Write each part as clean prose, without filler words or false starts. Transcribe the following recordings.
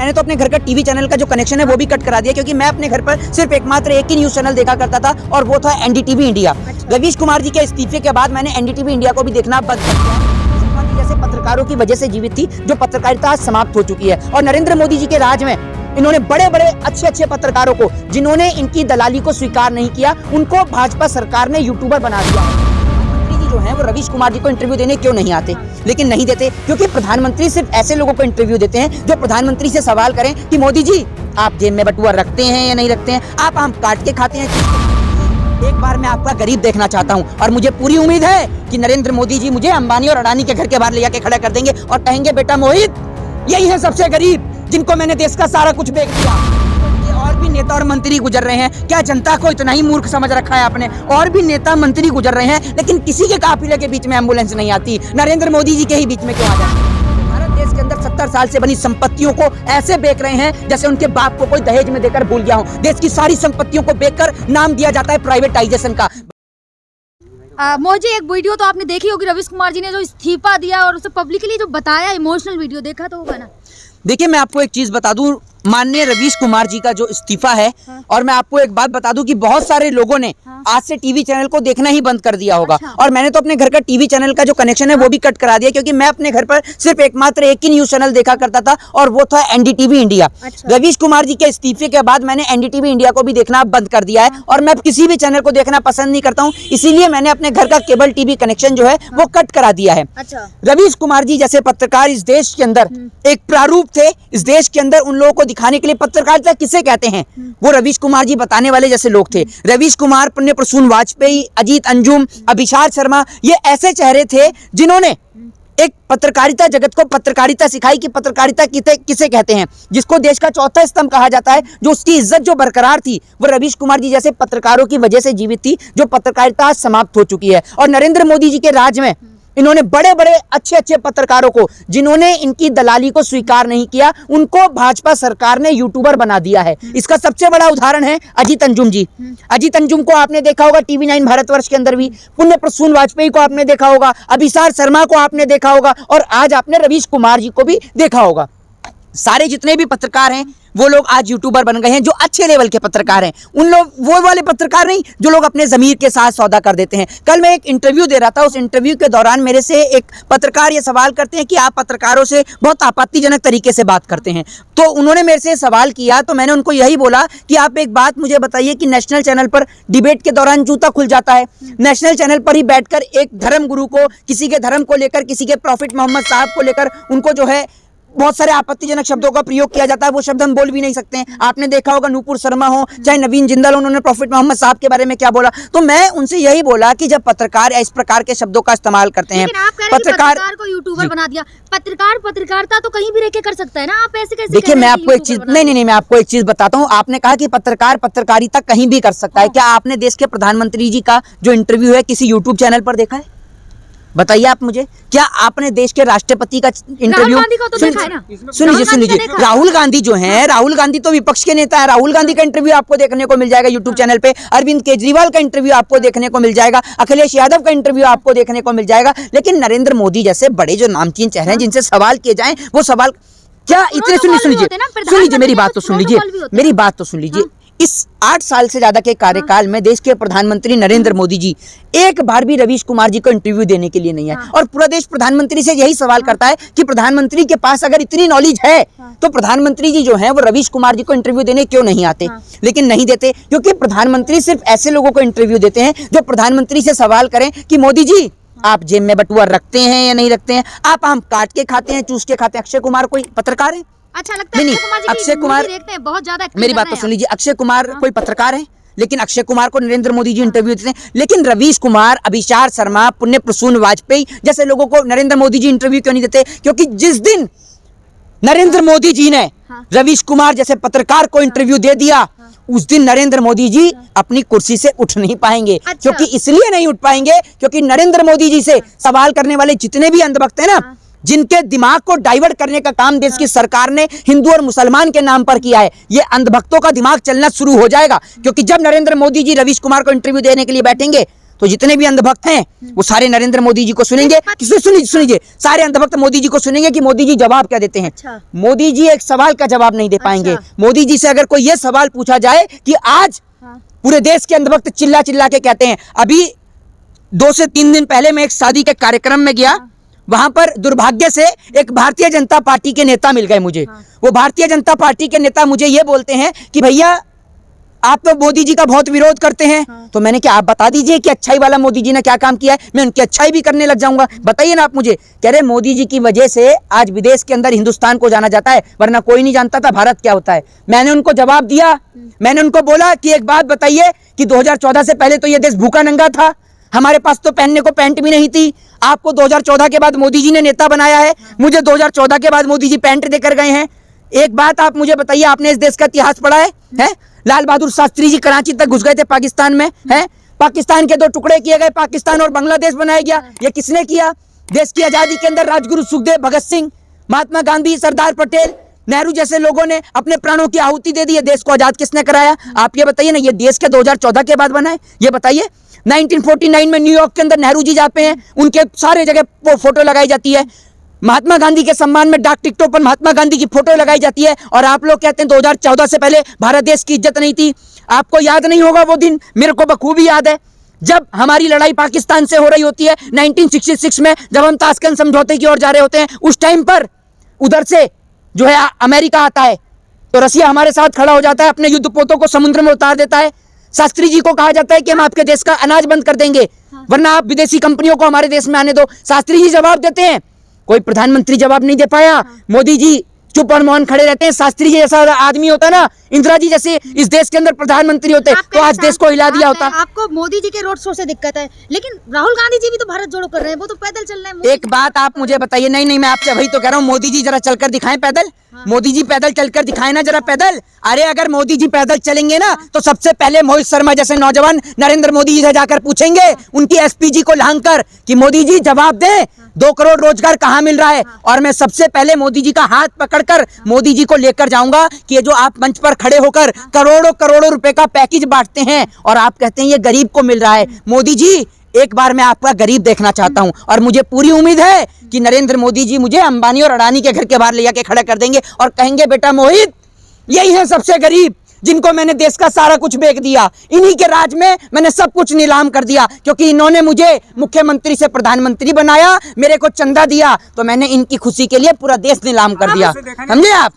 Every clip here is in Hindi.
मैंने तो अपने घर का टीवी चैनल का जो कनेक्शन है वो भी कट करा दिया, क्योंकि मैं अपने घर पर सिर्फ एकमात्र एक ही न्यूज चैनल देखा करता था और वो था एनडीटीवी इंडिया। रवीश कुमार जी के इस्तीफे के बाद मैंने एनडीटीवी इंडिया को भी देखना बंद कर दिया। जैसे पत्रकारों की वजह से जीवित थी, जो पत्रकारिता आज समाप्त हो चुकी है। और नरेंद्र मोदी जी के राज में इन्होंने बड़े बड़े अच्छे पत्रकारों को, जिन्होंने इनकी दलाली को स्वीकार नहीं किया, उनको भाजपा सरकार ने यूट्यूबर बना दिया। प्रधानमंत्री जी जो हैं वो रवीश कुमार जी को इंटरव्यू देने क्यों नहीं आते? लेकिन नहीं देते क्योंकि प्रधानमंत्री सिर्फ ऐसे लोगों को इंटरव्यू देते हैं जो प्रधानमंत्री से सवाल करें कि मोदी जी आप जेब में बटुआ रखते हैं या नहीं रखते हैं, आप आम काट के खाते हैं। एक बार मैं आपका गरीब देखना चाहता हूं और मुझे पूरी उम्मीद है कि नरेंद्र मोदी जी मुझे अंबानी और अडानी के घर के बाहर ले जाके खड़ा कर देंगे और कहेंगे बेटा मोहित यही है सबसे गरीब जिनको मैंने देश का सारा कुछ बेच दिया। और भी नेता और मंत्री गुजर रहे हैं, क्या जनता को इतना ही मूर्ख समझ रखा है आपने? और भी नेता मंत्री गुजर रहे हैं, लेकिन किसी के काफिले के बीच में एम्बुलेंस नहीं आती। नरेंद्र मोदी जी के ही बीच में क्यों आ जाती? देश के अंदर 70 साल से बनी संपत्तियों को ऐसे बेच रहे हैं जैसे उनके बाप को कोई दहेज में देकर भूल गया हो। देश की सारी संपत्तियों को बेचकर नाम दिया जाता है प्राइवेटाइजेशन का। मुझे एक वीडियो तो आपने देखी होगी, रवीश कुमार जी ने जो इस्तीफा दिया और उसे पब्लिकली जो बताया, इमोशनल वीडियो देखा तो होगा ना। देखिए मैं आपको एक चीज बता दूं, माननीय रवीश कुमार जी का जो इस्तीफा है, और मैं आपको एक बात बता दूं कि बहुत सारे लोगों ने आज से टीवी चैनल को देखना ही बंद कर दिया होगा। और मैंने तो अपने घर का टीवी चैनल का जो कनेक्शन है वो भी कट करा दिया, क्योंकि मैं अपने घर पर सिर्फ एकमात्र एक ही न्यूज चैनल देखा करता था और वो था एनडीटीवी इंडिया। रवीश कुमार जी के इस्तीफे के बाद मैंने एनडीटीवी इंडिया को भी देखना बंद कर दिया है और मैं किसी भी चैनल को देखना पसंद नहीं करता हूँ। इसीलिए मैंने अपने घर का केबल टीवी कनेक्शन जो है वो कट करा दिया है। रवीश कुमार जी जैसे पत्रकार इस देश के अंदर एक प्रारूप थे, इस देश के अंदर उन लोगों को दिखाने के लिए पत्रकारिता किसे कहते हैं वो रवीश कुमार जी बताने वाले जैसे लोग थे। रवीश कुमार, पुण्य प्रसून वाजपेयी, अजीत अंजुम, अभिषार शर्मा, ये ऐसे चेहरे थे जिन्होंने एक पत्रकारिता जगत को पत्रकारिता सिखाई कि पत्रकारिता किसे कहते हैं, जिसको देश का चौथा स्तंभ कहा जाता है। जो उसकी इज्जत जो बरकरार थी वो रवीश कुमार जी जैसे पत्रकारों की वजह से जीवित थी, जो पत्रकारिता आज समाप्त हो चुकी है। और नरेंद्र मोदी जी के राज में इन्होंने बड़े बड़े अच्छे पत्रकारों को, जिन्होंने इनकी दलाली को स्वीकार नहीं किया, उनको भाजपा सरकार ने यूट्यूबर बना दिया है। इसका सबसे बड़ा उदाहरण है अजीत अंजुम जी। अजीत अंजुम को आपने देखा होगा टीवी 9 भारतवर्ष के अंदर भी, पुण्य प्रसून वाजपेयी को आपने देखा होगा, अभिषार शर्मा को आपने देखा होगा और आज आपने रवीश कुमार जी को भी देखा होगा। सारे जितने भी पत्रकार हैं वो लोग आज यूट्यूबर बन गए हैं, जो अच्छे लेवल के पत्रकार हैं। उन लोग वो वाले पत्रकार नहीं जो लोग अपने जमीर के साथ सौदा कर देते हैं। कल मैं एक इंटरव्यू दे रहा था, उस इंटरव्यू के दौरान मेरे से एक पत्रकार ये सवाल करते हैं कि आप पत्रकारों से बहुत आपत्तिजनक तरीके से बात करते हैं। तो उन्होंने मेरे से सवाल किया तो मैंने उनको यही बोला कि आप एक बात मुझे बताइए कि नेशनल चैनल पर डिबेट के दौरान जूता खुल जाता है, नेशनल चैनल पर ही बैठकर एक धर्म गुरु को, किसी के धर्म को लेकर, किसी के प्रॉफिट मोहम्मद साहब को लेकर उनको जो है बहुत सारे आपत्तिजनक शब्दों का प्रयोग किया जाता है, वो शब्द हम बोल भी नहीं सकते हैं। आपने देखा होगा नूपुर शर्मा हो चाहे नवीन जिंदल, उन्होंने प्रॉफिट मोहम्मद साहब के बारे में क्या बोला। तो मैं उनसे यही बोला कि जब पत्रकार इस प्रकार के शब्दों का इस्तेमाल करते हैं, पत्रकार को यूट्यूबर बना दिया, पत्रकारिता तो कहीं भी रह के कर सकता है ना, आप ऐसे कैसे? देखिए मैं आपको एक चीज नहीं, मैं आपको एक चीज बताता हूँ। आपने कहा कि पत्रकार पत्रकारिता कहीं भी कर सकता है। क्या आपने देश के प्रधानमंत्री जी का जो इंटरव्यू है किसी यूट्यूब चैनल पर देखा है? बताइए आप मुझे, क्या आपने देश के राष्ट्रपति का इंटरव्यू सुन लीजिए, राहुल गांधी जो हैं, राहुल गांधी तो विपक्ष के नेता है, राहुल गांधी का इंटरव्यू आपको देखने को मिल जाएगा यूट्यूब चैनल पे। अरविंद केजरीवाल का इंटरव्यू आपको देखने को मिल जाएगा, अखिलेश यादव का इंटरव्यू आपको देखने को मिल जाएगा। लेकिन नरेंद्र मोदी जैसे बड़े जो नामचीन चेहरे हैं जिनसे सवाल किए जाएं, वो सवाल क्या इतने सुन लीजिए मेरी बात तो सुन लीजिए। इस 8 साल से ज्यादा के कार्यकाल में देश के प्रधानमंत्री नरेंद्र मोदी जी एक बार भी रवीश कुमार जी को इंटरव्यू देने के लिए नहीं आए। और पूरा देश प्रधानमंत्री से यही सवाल करता है कि प्रधानमंत्री के पास अगर इतनी नॉलेज है तो प्रधानमंत्री जी जो हैं वो रवीश कुमार जी को इंटरव्यू देने क्यों नहीं आते? लेकिन नहीं देते क्योंकि प्रधानमंत्री सिर्फ ऐसे लोगों को इंटरव्यू देते हैं जो प्रधानमंत्री से सवाल करें कि मोदी जी आप जेब में बटुआ रखते हैं या नहीं रखते हैं, आप आम काट के खाते हैं, चूस के खाते हैं। अक्षय कुमार कोई पत्रकार है? अच्छा लगता है? नहीं, अक्षय कुमार देखते हैं बहुत ज्यादा। मेरी बात तो सुन लीजिए, अक्षय कुमार कोई पत्रकार है? लेकिन अक्षय कुमार को नरेंद्र मोदी जी इंटरव्यू देते हैं। लेकिन रवीश कुमार, अभिषार शर्मा, पुण्य प्रसून वाजपेयी जैसे लोगों को नरेंद्र मोदी जी इंटरव्यू क्यों नहीं देते? क्योंकि जिस दिन नरेंद्र मोदी जी ने रवीश कुमार जैसे पत्रकार को इंटरव्यू दे दिया, उस दिन नरेंद्र मोदी जी अपनी कुर्सी से उठ नहीं पाएंगे। क्योंकि इसलिए नहीं उठ पाएंगे क्योंकि नरेंद्र मोदी जी से सवाल करने वाले जितने भी अंधभक्त हैं ना, जिनके दिमाग को डाइवर्ट करने का काम देश की सरकार ने हिंदू और मुसलमान के नाम पर किया है, ये अंधभक्तों का दिमाग चलना शुरू हो जाएगा। क्योंकि जब नरेंद्र मोदी जी रवीश कुमार को इंटरव्यू देने के लिए बैठेंगे तो जितने भी अंधभक्त हैं वो सारे नरेंद्र मोदी जी को सुनेंगे। सुनिए, सारे अंधभक्त मोदी जी को सुनेंगे कि मोदी जी जवाब क्या देते हैं। अच्छा। मोदी जी एक सवाल का जवाब नहीं दे पाएंगे। अच्छा। मोदी जी से अगर कोई ये सवाल पूछा जाए कि आज पूरे देश के अंधभक्त चिल्ला चिल्ला के कहते हैं, अभी 2 से 3 दिन पहले मैं एक शादी के कार्यक्रम में गया, वहां पर दुर्भाग्य से एक भारतीय जनता पार्टी के नेता मिल गए मुझे। वो भारतीय जनता पार्टी के नेता मुझे ये बोलते हैं कि भैया आप तो मोदी जी का बहुत विरोध करते हैं। तो मैंने क्या, आप बता दीजिए कि अच्छाई वाला मोदी जी ने क्या काम किया है, मैं उनकी अच्छाई भी करने लग जाऊंगा, बताइए ना आप मुझे। कह रहे मोदी जी की वजह से आज विदेश के अंदर हिंदुस्तान को जाना जाता है, वरना कोई नहीं जानता था भारत क्या होता है। मैंने उनको जवाब दिया, मैंने उनको बोला कि एक बात बताइए कि 2014 से पहले तो ये देश भूखा नंगा था, हमारे पास तो पहनने को पैंट भी नहीं थी। आपको 2014 के बाद मोदी जी ने नेता बनाया है, मुझे 2014 के बाद मोदी जी पैंट देकर गए हैं। एक बात आप मुझे बताइए, आपने इस देश का इतिहास पढ़ा है? लाल बहादुर शास्त्री जी कराची तक घुस गए थे पाकिस्तान में, है? पाकिस्तान के 2 टुकड़े किए गए, पाकिस्तान और बांग्लादेश बनाया गया। ये किसने किया? देश की आजादी के अंदर राजगुरु सुखदेव, भगत सिंह, महात्मा गांधी, सरदार पटेल, नेहरू जैसे लोगों ने अपने प्राणों की आहुति दे दी। देश को आजाद किसने कराया? आप ये बताइए ना। ये देश के 2014 के बाद बना है, ये बताइए। 1949 में न्यूयॉर्क के अंदर नेहरू जी जाते हैं, उनके सारे जगह फोटो लगाई जाती है। महात्मा गांधी के सम्मान में डाक टिकटों पर महात्मा गांधी की फोटो लगाई जाती है, और आप लोग कहते हैं 2014 से पहले भारत देश की इज्जत नहीं थी। आपको याद नहीं होगा वो दिन, मेरे को बखूबी याद है, जब हमारी लड़ाई पाकिस्तान से हो रही होती है 1966 में, जब हम ताशकंद समझौते की ओर जा रहे होते हैं। उस टाइम पर उधर से जो है अमेरिका आता है, तो रसिया हमारे साथ खड़ा हो जाता है, अपने युद्धपोतों को समुद्र में उतार देता है। शास्त्री जी को कहा जाता है कि हम आपके देश का अनाज बंद कर देंगे, वरना आप विदेशी कंपनियों को हमारे देश में आने दो। शास्त्री जी जवाब देते हैं, कोई प्रधानमंत्री जवाब नहीं दे पाया। मोदी जी चुप और मौन खड़े रहते हैं। शास्त्री जी जैसा आदमी होता ना, इंदिरा जी जैसे इस देश के अंदर प्रधानमंत्री होते तो आज देश को हिला दिया होता। आपको मोदी जी के रोड शो से दिक्कत है, लेकिन राहुल गांधी जी भी तो भारत जोड़ो कर रहे हैं, वो तो पैदल चल रहे हैं। एक बात आप मुझे बताइए। नहीं, मैं आपसे वही तो कह रहा हूँ, मोदी जी जरा चलकर दिखाएं पैदल। मोदी जी पैदल चलकर दिखाएं ना जरा पैदल। अरे अगर मोदी जी पैदल चलेंगे ना, तो सबसे पहले मोहित शर्मा जैसे नौजवान नरेंद्र मोदी जी से जाकर पूछेंगे, उनकी एसपी जी को लांग कर, कि मोदी जी जवाब दें, 2 करोड़ रोजगार कहाँ मिल रहा है। और मैं सबसे पहले मोदी जी का हाथ पकड़कर मोदी जी को लेकर जाऊंगा कि ये जो आप मंच पर खड़े होकर करोड़ों करोड़ों रुपए का पैकेज बांटते हैं और आप कहते हैं ये गरीब को मिल रहा है, मोदी जी एक बार मैं आपका गरीब देखना चाहता हूं। और मुझे पूरी उम्मीद है कि नरेंद्र मोदी जी मुझे अंबानी और अडानी के घर के बाहर ले जाके खड़ा कर देंगे और कहेंगे, बेटा मोहित, यही है सबसे गरीब, जिनको मैंने देश का सारा कुछ बेच दिया, इन्हीं के राज में मैंने सब कुछ नीलाम कर दिया, क्योंकि इन्होंने मुझे मुख्यमंत्री से प्रधानमंत्री बनाया, मेरे को चंदा दिया, तो मैंने इनकी खुशी के लिए पूरा देश नीलाम कर दिया। समझे आप?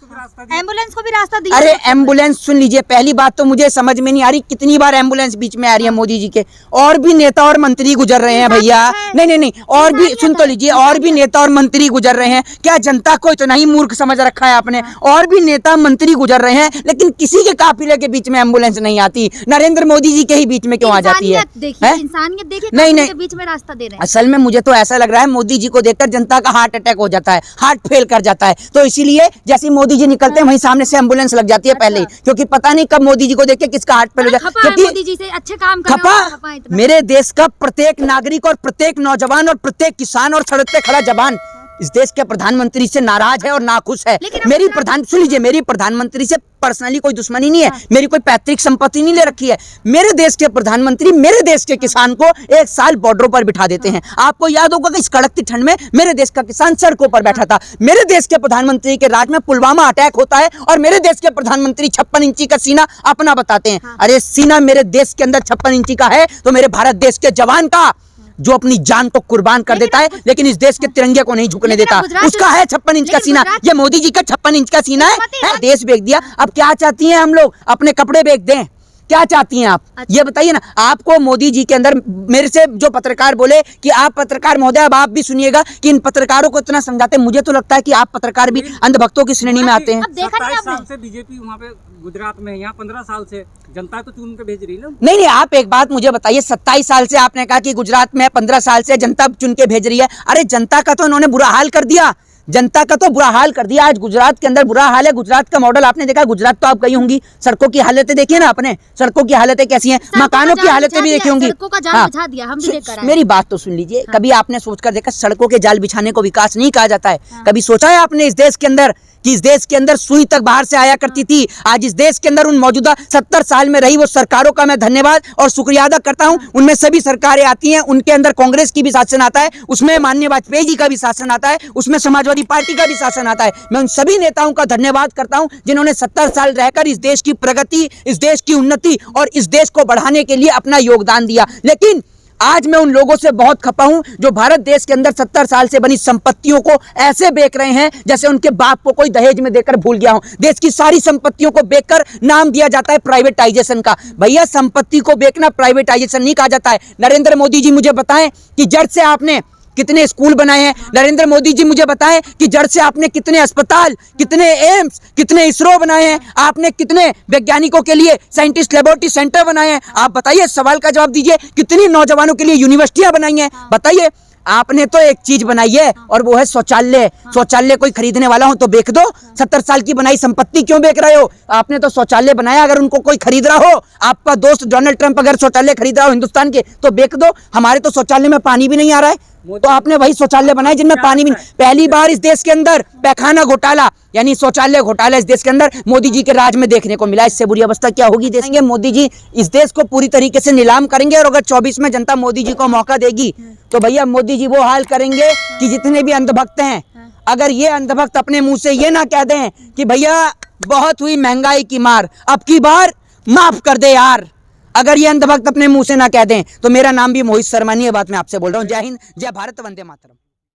एम्बुलेंस को भी रास्ता दिया। अरे एम्बुलेंस, सुन लीजिए, पहली बात तो मुझे समझ में नहीं आ रही कितनी बार एम्बुलेंस बीच में आ रही है मोदी जी के। और भी नेता और मंत्री गुजर रहे हैं भैया। नहीं, और भी सुन तो लीजिए, और भी नेता और मंत्री गुजर रहे हैं। क्या जनता को इतना ही मूर्ख समझ रखा है आपने? और भी नेता मंत्री गुजर रहे हैं, लेकिन किसी के काफिले के बीच में एम्बुलेंस नहीं आती। नरेंद्र मोदी जी के ही बीच में क्यों आ जाती है? इंसानियत देखिए, नहीं, बीच में रास्ता दे रहे हैं। असल में मुझे तो ऐसा लग रहा है मोदी जी को देखकर जनता का हार्ट अटैक हो जाता है, हार्ट फेल कर जाता है। तो इसीलिए जैसे मोदी जी निकलते हैं वहीं सामने से एम्बुलेंस लग जाती है पहले ही, क्योंकि पता नहीं कब मोदी जी को देख के किसका हार्ट फेल हो जाए। क्योंकि मोदी जी से अच्छे काम कर रहे हैं, खपा मेरे देश का प्रत्येक नागरिक और प्रत्येक नौजवान और प्रत्येक किसान और सड़क पे खड़ा जवान इस देश के प्रधानमंत्री से नाराज है और नाखुश है। मेरी सुन लीजिए, मेरी प्रधानमंत्री से पर्सनली कोई दुश्मनी नहीं है, मेरी कोई पैतृक संपत्ति नहीं ले रखी है। मेरे देश के प्रधानमंत्री मेरे देश के किसान को 1 साल बॉर्डरों पर बिठा देते हैं। आपको याद होगा कि इस कड़कती ठंड में मेरे देश का किसान सड़कों पर बैठा था। मेरे देश के प्रधानमंत्री के राज में पुलवामा अटैक होता है और मेरे देश के प्रधानमंत्री 56 इंची का सीना अपना बताते हैं। अरे सीना मेरे देश के अंदर 56 इंची का है तो मेरे भारत देश के जवान का, जो अपनी जान को कुर्बान कर देता है लेकिन इस देश के तिरंगे को नहीं झुकने देता, उसका है 56 इंच का सीना। ये मोदी जी का 56 इंच का सीना है। देश बेच दिया। अब क्या चाहती हैं हम लोग? अपने कपड़े बेच दें? क्या चाहती हैं आप? ये बताइए ना। आपको मोदी जी के अंदर, मेरे से जो पत्रकार बोले कि आप पत्रकार महोदय, अब आप भी सुनिएगा कि इन पत्रकारों को इतना समझाते हैं, मुझे तो लगता है कि आप पत्रकार भी अंधभक्तों की श्रेणी में आते हैं। 27 साल से बीजेपी वहाँ पे गुजरात में, यहाँ 15 साल से जनता तो चुन के भेज रही है। नहीं, आप एक बात मुझे बताइए, 27 साल से आपने कहा कि गुजरात में 15 साल से जनता चुन के भेज रही है। अरे जनता का तो इन्होंने बुरा हाल कर दिया। जनता का तो बुरा हाल कर दिया। आज गुजरात के अंदर बुरा हाल है। गुजरात का मॉडल आपने देखा, गुजरात तो आप गई होंगी, सड़कों की हालतें देखिए ना आपने, सड़कों की हालतें कैसी हैं, मकानों की हालतें भी देखी होंगी। सड़कों का जाल बिछा दिया, हम भी देखकर आए। मेरी बात तो सुन लीजिए, कभी आपने सोचकर देखा सड़कों के जाल बिछाने को विकास नहीं कहा जाता है? कभी सोचा है आपने इस देश के अंदर कि इस देश के अंदर सुई तक बाहर से आया करती थी? आज इस देश के अंदर उन मौजूदा 70 साल में रही वो सरकारों का मैं धन्यवाद और शुक्रिया अदा करता हूं। उनमें सभी सरकारें आती हैं, उनके अंदर कांग्रेस की भी शासन आता है, उसमें माननीय वाजपेयी जी का भी शासन आता है, उसमें समाजवादी पार्टी का भी शासन आता है। मैं उन सभी नेताओं का धन्यवाद करता हूं जिन्होंने 70 साल रहकर इस देश की प्रगति, इस देश की उन्नति और इस देश को बढ़ाने के लिए अपना योगदान दिया। लेकिन आज मैं उन लोगों से बहुत खपा हूं जो भारत देश के अंदर 70 साल से बनी संपत्तियों को ऐसे बेच रहे हैं जैसे उनके बाप को कोई दहेज में देकर भूल गया हो। देश की सारी संपत्तियों को बेचकर नाम दिया जाता है प्राइवेटाइजेशन का। भैया, संपत्ति को बेचना प्राइवेटाइजेशन नहीं कहा जाता है। नरेंद्र मोदी जी मुझे बताएं कि जड़ से आपने कितने स्कूल बनाए हैं? नरेंद्र मोदी जी मुझे बताएं कि जड़ से आपने कितने अस्पताल, कितने एम्स, कितने इसरो बनाए हैं? आपने कितने वैज्ञानिकों के लिए साइंटिस्ट लेबोरेटरी सेंटर बनाए हैं? आप बताइए, सवाल का जवाब दीजिए। कितनी नौजवानों के लिए यूनिवर्सिटियां बनाई हैं? बताइए। आपने तो एक चीज बनाई है और वो है शौचालय। शौचालय कोई खरीदने वाला हो तो बेच दो। 70 साल की बनाई संपत्ति क्यों बेच रहे हो? आपने तो शौचालय बनाया, अगर उनको कोई खरीद रहा हो, आपका दोस्त डोनाल्ड ट्रंप अगर शौचालय खरीद रहा हो हिंदुस्तान के, तो बेच दो। हमारे तो शौचालय में पानी भी नहीं आ रहा है, तो आपने वही शौचालय बनाए जिनमें पानी भी नहीं। पहली बार इस देश के अंदर पैखाना घोटाला यानी शौचालय घोटाला इस देश के अंदर मोदी जी के राज में देखने को मिला। इससे बुरी अवस्था क्या होगी देखेंगे। मोदी जी इस देश को पूरी तरीके से नीलाम करेंगे और अगर 24 में जनता मोदी जी को मौका देगी तो भैया मोदी जी वो हाल करेंगे कि जितने भी अंधभक्त हैं, अगर ये अंधभक्त अपने मुंह से ये ना कह दें कि भैया बहुत हुई महंगाई की मार, अब की बार माफ कर दे यार, अगर ये अंधभक्त अपने मुंह से ना कह दें तो मेरा नाम भी मोहित शर्मा नहीं है, बात मैं आपसे बोल रहा हूँ। जय हिंद, जय भारत, वंदे मातरम।